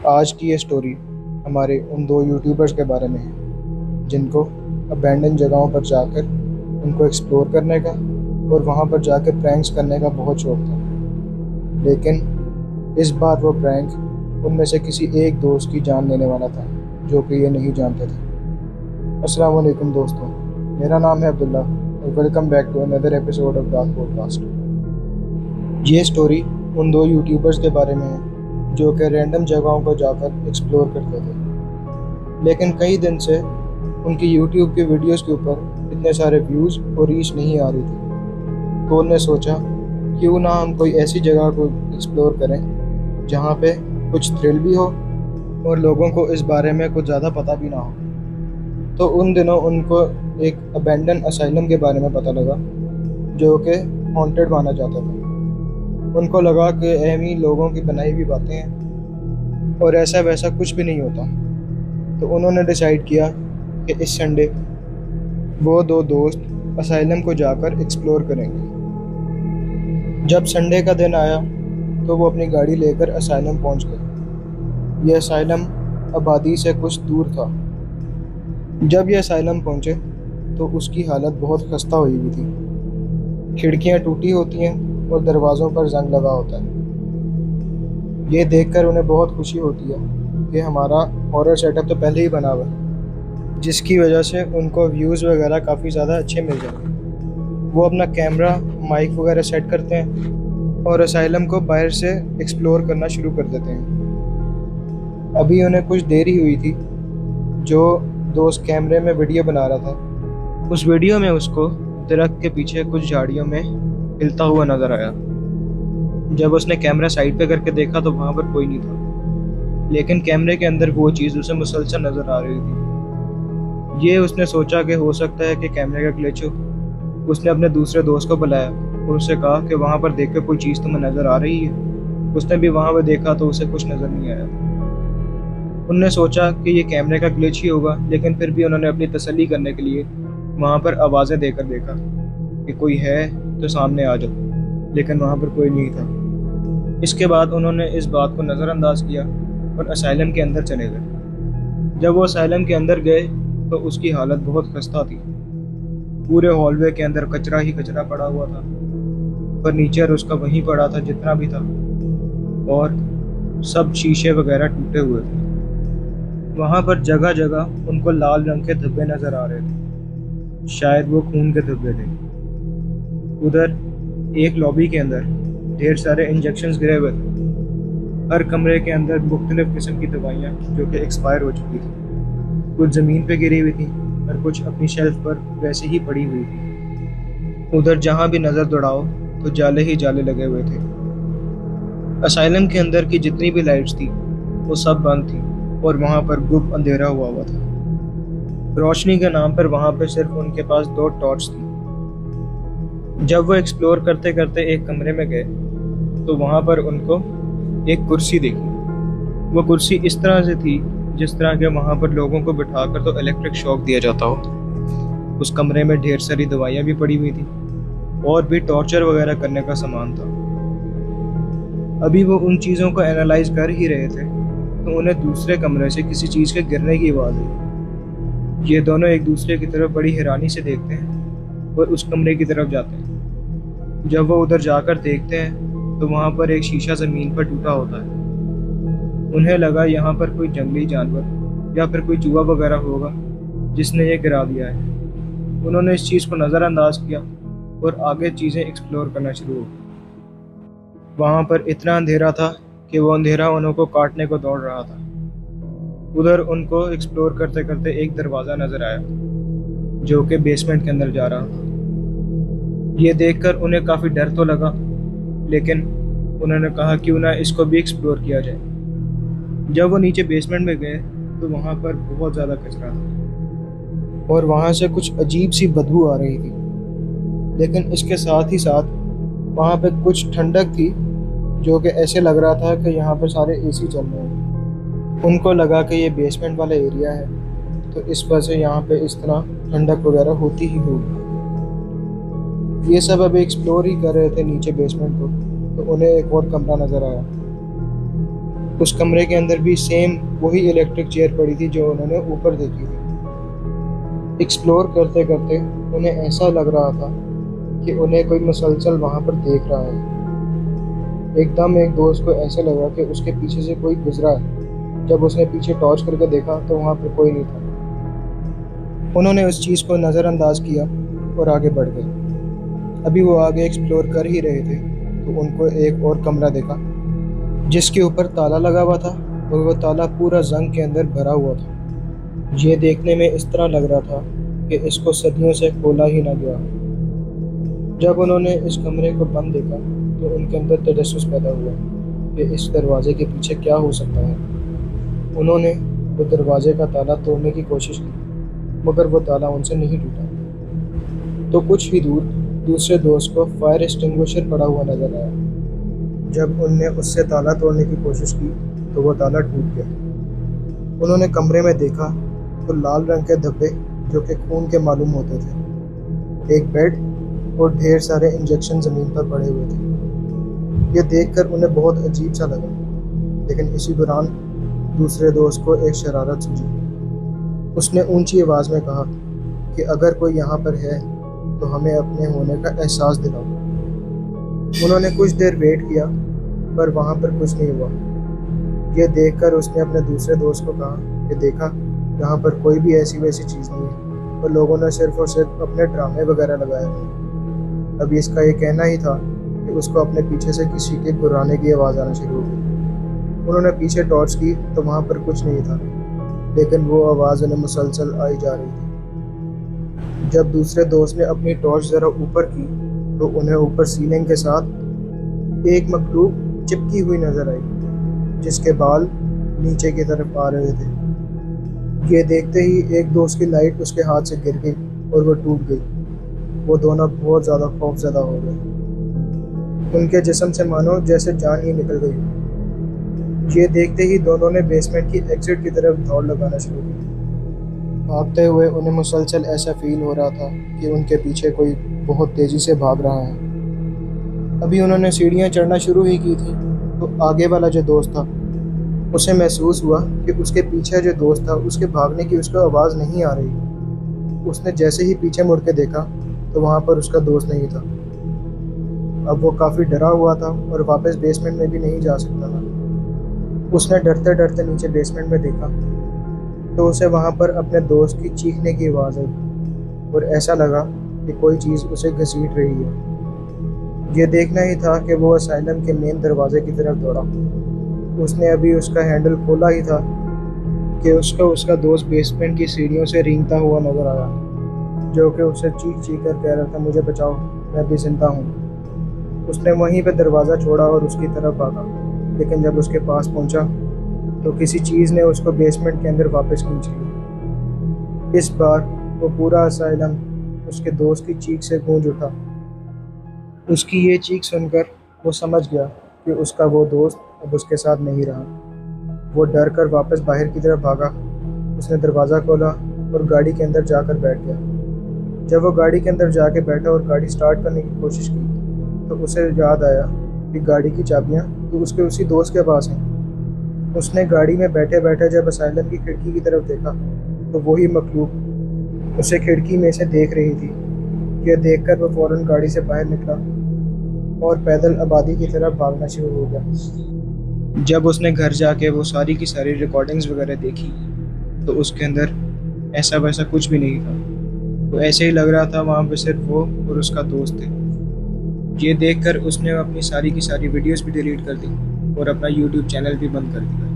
آج کی یہ سٹوری ہمارے ان دو یوٹیوبرز کے بارے میں ہے جن کو ابینڈن جگہوں پر جا کر ان کو ایکسپلور کرنے کا اور وہاں پر جا کر پرینکس کرنے کا بہت شوق تھا، لیکن اس بار وہ پرینک ان میں سے کسی ایک دوست کی جان لینے والا تھا جو کہ یہ نہیں جانتے تھے۔ السلام علیکم دوستوں، میرا نام ہے عبداللہ اور welcome back to another episode of dark podcast. یہ سٹوری ان دو یوٹیوبرز کے بارے میں ہے جو کہ رینڈم جگہوں کو جا کر ایکسپلور کرتے تھے، لیکن کئی دن سے ان کی یوٹیوب کی ویڈیوز کے اوپر اتنے سارے ویوز اور ریچ نہیں آ رہی تھی، تو انہوں نے سوچا کیوں نہ ہم کوئی ایسی جگہ کو ایکسپلور کریں جہاں پہ کچھ تھرل بھی ہو اور لوگوں کو اس بارے میں کچھ زیادہ پتہ بھی نہ ہو۔ تو ان دنوں ان کو ایک ابینڈن اسائلم کے بارے میں پتہ لگا جو کہ ہانٹیڈ مانا جاتا تھا۔ ان کو لگا کہ اہم ہی لوگوں کی بنائی ہوئی باتیں ہیں اور ایسا ویسا کچھ بھی نہیں ہوتا، تو انہوں نے ڈیسائیڈ کیا کہ اس سنڈے وہ دو دوست اسائلم کو جا کر ایکسپلور کریں گے۔ جب سنڈے کا دن آیا تو وہ اپنی گاڑی لے کر اسائلم پہنچ گئے۔ یہ اسائلم آبادی سے کچھ دور تھا۔ جب یہ اسائلم پہنچے تو اس کی حالت بہت خستہ ہوئی ہوئی تھی۔ کھڑکیاں ٹوٹی ہوتی ہیں اور دروازوں پر زنگ لگا ہوتا ہے۔ یہ دیکھ کر انہیں بہت خوشی ہوتی ہے کہ ہمارا ہارر سیٹ اپ تو پہلے ہی بنا ہوا ہے، جس کی وجہ سے ان کو ویوز وغیرہ کافی زیادہ اچھے مل جائیں گے۔ وہ اپنا کیمرہ، مائک وغیرہ سیٹ کرتے ہیں اور اسائلم کو باہر سے ایکسپلور کرنا شروع کر دیتے ہیں۔ ابھی انہیں کچھ دیر ہی ہوئی تھی جو دوست کیمرے میں ویڈیو بنا رہا تھا، اس ویڈیو میں اس کو درخت کے پیچھے کچھ جھاڑیوں میں ہلتا ہوا نظر آیا۔ جب اس نے کیمرہ سائڈ پہ کر کے دیکھا تو وہاں پر کوئی نہیں تھا، لیکن کیمرے کے اندر وہ چیز اسے مسلسل نظر آ رہی تھی۔ یہ اس نے سوچا کہ ہو سکتا ہے کہ کیمرے کا گلچ ہو۔ اس نے اپنے دوسرے دوست کو بلایا اور اس سے کہا کہ وہاں پر دیکھ کے کوئی چیز تمہیں نظر آ رہی ہے۔ اس نے بھی وہاں پہ دیکھا تو اسے کچھ نظر نہیں آیا۔ انہوں نے سوچا کہ یہ کیمرے کا گلچ ہی ہوگا، لیکن پھر بھی انہوں نے اپنی تسلی کرنے کے لیے وہاں پر آوازیں دے کر دیکھا کہ کوئی ہے تو سامنے آ جاؤ، لیکن وہاں پر کوئی نہیں تھا۔ اس کے بعد انہوں نے اس بات کو نظر انداز کیا اور اسائلم کے اندر چلے گئے۔ جب وہ اسائلم کے اندر گئے تو اس کی حالت بہت خستہ تھی۔ پورے ہال وے کے اندر کچرا ہی کچرا پڑا ہوا تھا، فرنیچر اس کا وہیں پڑا تھا جتنا بھی تھا، اور سب شیشے وغیرہ ٹوٹے ہوئے تھے۔ وہاں پر جگہ جگہ ان کو لال رنگ کے دھبے نظر آ رہے تھے، شاید وہ خون کے دھبے تھے۔ ادھر ایک لابی کے اندر ڈھیر سارے انجیکشنز گرے ہوئے تھے۔ ہر کمرے کے اندر مختلف قسم کی دوائیاں جو کہ ایکسپائر ہو چکی تھیں، کچھ زمین پہ گری ہوئی تھیں اور کچھ اپنی شیلف پر ویسے ہی پڑی ہوئی تھیں۔ ادھر جہاں بھی نظر دوڑاؤ تو جالے ہی جالے لگے ہوئے تھے۔ اسائلم کے اندر کی جتنی بھی لائٹس تھیں وہ سب بند تھیں اور وہاں پر گپ اندھیرا ہوا تھا۔ روشنی کے نام پر وہاں پہ صرف ان کے پاس 2 ٹارچ تھی۔ جب وہ ایکسپلور کرتے کرتے ایک کمرے میں گئے تو وہاں پر ان کو ایک کرسی دیکھی۔ وہ کرسی اس طرح سے تھی جس طرح کہ وہاں پر لوگوں کو بٹھا کر تو الیکٹرک شاک دیا جاتا ہو۔ اس کمرے میں ڈھیر ساری دوائیاں بھی پڑی ہوئی تھیں اور بھی ٹارچر وغیرہ کرنے کا سامان تھا۔ ابھی وہ ان چیزوں کو اینالائز کر ہی رہے تھے تو انہیں دوسرے کمرے سے کسی چیز کے گرنے کی آواز آئی۔ یہ دونوں ایک دوسرے کی طرف بڑی حیرانی سے دیکھتے ہیں اور اس کمرے کی طرف جاتے ہیں۔ جب وہ ادھر جا کر دیکھتے ہیں تو وہاں پر ایک شیشہ زمین پر ٹوٹا ہوتا ہے۔ انہیں لگا یہاں پر کوئی جنگلی جانور یا پھر کوئی چوہا وغیرہ ہوگا جس نے یہ گرا دیا ہے۔ انہوں نے اس چیز کو نظر انداز کیا اور آگے چیزیں ایکسپلور کرنا شروع ہو گئی۔ وہاں پر اتنا اندھیرا تھا کہ وہ اندھیرا انہوں کو کاٹنے کو دوڑ رہا تھا۔ ادھر ان کو ایکسپلور کرتے کرتے ایک دروازہ نظر آیا جو کہ بیسمنٹ کے اندر جا رہا تھا۔ یہ دیکھ کر انہیں کافی ڈر تو لگا، لیکن انہوں نے کہا کیوں نہ اس کو بھی ایکسپلور کیا جائے۔ جب وہ نیچے بیسمنٹ میں گئے تو وہاں پر بہت زیادہ کچرا تھا اور وہاں سے کچھ عجیب سی بدبو آ رہی تھی، لیکن اس کے ساتھ ہی ساتھ وہاں پہ کچھ ٹھنڈک تھی جو کہ ایسے لگ رہا تھا کہ یہاں پر سارے اے سی چل رہے ہیں۔ ان کو لگا کہ یہ بیسمنٹ والا ایریا ہے تو اس وجہ سے یہاں پہ اس طرح ٹھنڈک وغیرہ ہوتی ہی ہوگی۔ یہ سب ابھی ایکسپلور ہی کر رہے تھے نیچے بیسمنٹ کو، تو انہیں ایک اور کمرہ نظر آیا۔ اس کمرے کے اندر بھی سیم وہی الیکٹرک چیئر پڑی تھی جو انہوں نے اوپر دیکھی تھی۔ ایکسپلور کرتے کرتے انہیں ایسا لگ رہا تھا کہ انہیں کوئی مسلسل وہاں پر دیکھ رہا ہے۔ ایک دم ایک دوست کو ایسا لگا کہ اس کے پیچھے سے کوئی گزرا ہے۔ جب اس نے پیچھے ٹارچ کر کے دیکھا تو وہاں پر کوئی نہیں تھا۔ انہوں نے اس چیز کو نظر انداز کیا اور آگے بڑھ گئے۔ ابھی وہ آگے ایکسپلور کر ہی رہے تھے تو ان کو ایک اور کمرہ دیکھا جس کے اوپر تالا لگا ہوا تھا، اور وہ تالا پورا زنگ کے اندر بھرا ہوا تھا۔ یہ دیکھنے میں اس طرح لگ رہا تھا کہ اس کو صدیوں سے کھولا ہی نہ گیا۔ جب انہوں نے اس کمرے کو بند دیکھا تو ان کے اندر تجسس پیدا ہوا کہ اس دروازے کے پیچھے کیا ہو سکتا ہے۔ انہوں نے وہ دروازے کا تالا توڑنے کی کوشش کی، مگر وہ تالا ان سے نہیں ٹوٹا۔ تو کچھ ہی دور دوسرے دوست کو فائر ایکسٹنگوشر پڑا ہوا نظر آیا۔ جب ان نے اس سے تالا توڑنے کی کوشش کی تو وہ تالا ٹوٹ گیا۔ انہوں نے کمرے میں دیکھا تو لال رنگ کے دھبے جو کہ خون کے معلوم ہوتے تھے، ایک بیڈ اور ڈھیر سارے انجیکشن زمین پر پڑے ہوئے تھے۔ یہ دیکھ کر انہیں بہت عجیب سا لگا، لیکن اسی دوران دوسرے دوست کو ایک شرارت سوجی۔ اس نے اونچی آواز میں کہا کہ اگر کوئی یہاں پر ہے تو ہمیں اپنے ہونے کا احساس دلاؤ۔ انہوں نے کچھ دیر ویٹ کیا پر وہاں پر کچھ نہیں ہوا۔ یہ دیکھ کر اس نے اپنے دوسرے دوست کو کہا کہ دیکھا، یہاں پر کوئی بھی ایسی ویسی چیز نہیں ہے، اور لوگوں نے صرف اور صرف اپنے ڈرامے وغیرہ لگائے ہوئے۔ ابھی اس کا یہ کہنا ہی تھا کہ اس کو اپنے پیچھے سے کسی کے گرانے کی آواز آنا شروع ہو گئی۔ انہوں نے پیچھے ٹارچ کی تو وہاں پر کچھ نہیں تھا، لیکن وہ آواز انہیں مسلسل آئی جا رہی تھی۔ جب دوسرے دوست نے اپنی ٹارچ ذرا اوپر کی تو انہیں اوپر سیلنگ کے ساتھ ایک مخلوق چپکی ہوئی نظر آئی جس کے بال نیچے کی طرف آ رہے تھے۔ یہ دیکھتے ہی ایک دوست کی لائٹ اس کے ہاتھ سے گر گئی اور وہ ٹوٹ گئی۔ وہ دونوں بہت زیادہ خوف زدہ ہو گئے۔ ان کے جسم سے مانو جیسے جان ہی نکل گئی۔ یہ دیکھتے ہی دونوں نے بیسمنٹ کی ایگزٹ کی طرف دوڑ لگانا شروع کی۔ بھاگتے ہوئے انہیں مسلسل ایسا فیل ہو رہا تھا کہ ان کے پیچھے کوئی بہت تیزی سے بھاگ رہا ہے۔ ابھی انہوں نے سیڑھیاں چڑھنا شروع ہی کی تھی تو آگے والا جو دوست تھا اسے محسوس ہوا کہ اس کے پیچھے جو دوست تھا اس کے بھاگنے کی اس کو آواز نہیں آ رہی۔ اس نے جیسے ہی پیچھے مڑ کے دیکھا تو وہاں پر اس کا دوست نہیں تھا۔ اب وہ کافی ڈرا ہوا تھا اور واپس بیسمنٹ میں بھی نہیں جا سکتا تھا۔ اس نے ڈرتے ڈرتے نیچے بیسمنٹ میں دیکھا تو اسے وہاں پر اپنے دوست کی چیخنے کی آواز آئی، اور ایسا لگا کہ کوئی چیز اسے گھسیٹ رہی ہے۔ یہ دیکھنا ہی تھا کہ وہ اسائلم کے مین دروازے کی طرف دوڑا۔ اس نے ابھی اس کا ہینڈل کھولا ہی تھا کہ اس کا دوست بیسمنٹ کی سیڑھیوں سے رینگتا ہوا نظر آیا، جو کہ اسے چیخ چیخ کر کہہ رہا تھا، مجھے بچاؤ، میں بھی زندہ ہوں۔ اس نے وہیں پہ دروازہ چھوڑا اور اس کی طرف بھاگا، لیکن جب اس کے پاس پہنچا تو کسی چیز نے اس کو بیسمنٹ کے اندر واپس کھینچ لیا۔ اس بار وہ پورا اسائلم اس کے دوست کی چیخ سے گونج اٹھا۔ اس کی یہ چیخ سن کر وہ سمجھ گیا کہ اس کا وہ دوست اب اس کے ساتھ نہیں رہا۔ وہ ڈر کر واپس باہر کی طرف بھاگا۔ اس نے دروازہ کھولا اور گاڑی کے اندر جا کر بیٹھ گیا۔ جب وہ گاڑی کے اندر جا کے بیٹھا اور گاڑی سٹارٹ کرنے کی کوشش کی تو اسے یاد آیا کہ گاڑی کی چابیاں تو اس کے اسی دوست کے پاس ہیں۔ اس نے گاڑی میں بیٹھے بیٹھے جب اسائلم کی کھڑکی کی طرف دیکھا تو وہی مخلوق اسے کھڑکی میں سے دیکھ رہی تھی۔ یہ دیکھ کر وہ فوراً گاڑی سے باہر نکلا اور پیدل آبادی کی طرف بھاگنا شروع ہو گیا۔ جب اس نے گھر جا کے وہ ساری کی ساری ریکارڈنگز وغیرہ دیکھی تو اس کے اندر ایسا ویسا کچھ بھی نہیں تھا۔ وہ ایسے ہی لگ رہا تھا وہاں پہ صرف وہ اور اس کا دوست تھے۔ یہ دیکھ کر اس نے اپنی ساری کی ساری ویڈیوز بھی ڈیلیٹ کر دی اور اپنا یوٹیوب چینل بھی بند کر دیا۔